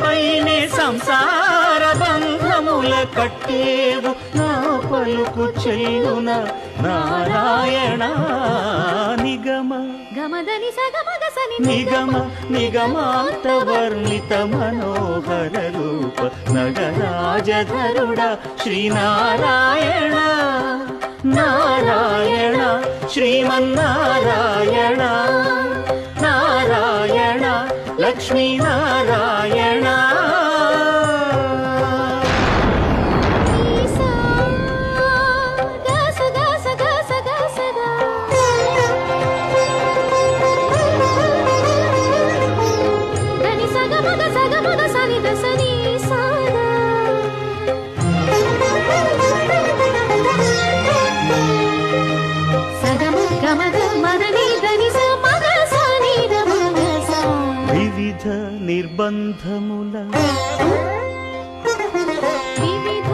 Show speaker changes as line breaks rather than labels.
పైనే సంసార బంధముల కట్టేవు నా పలుకు చెల్లున నారాయణ నిగమ
గమదని సగమగసని
నిగమ నిగమాంత వర్ణిత మనోహర రూప నగరాజధరుడ శ్రీనారాయణ నారాయణ శ్రీమన్నారాయణ నారాయణ లక్ష్మీనారాయణ వివిధ నిర్బంధముల
వివిధ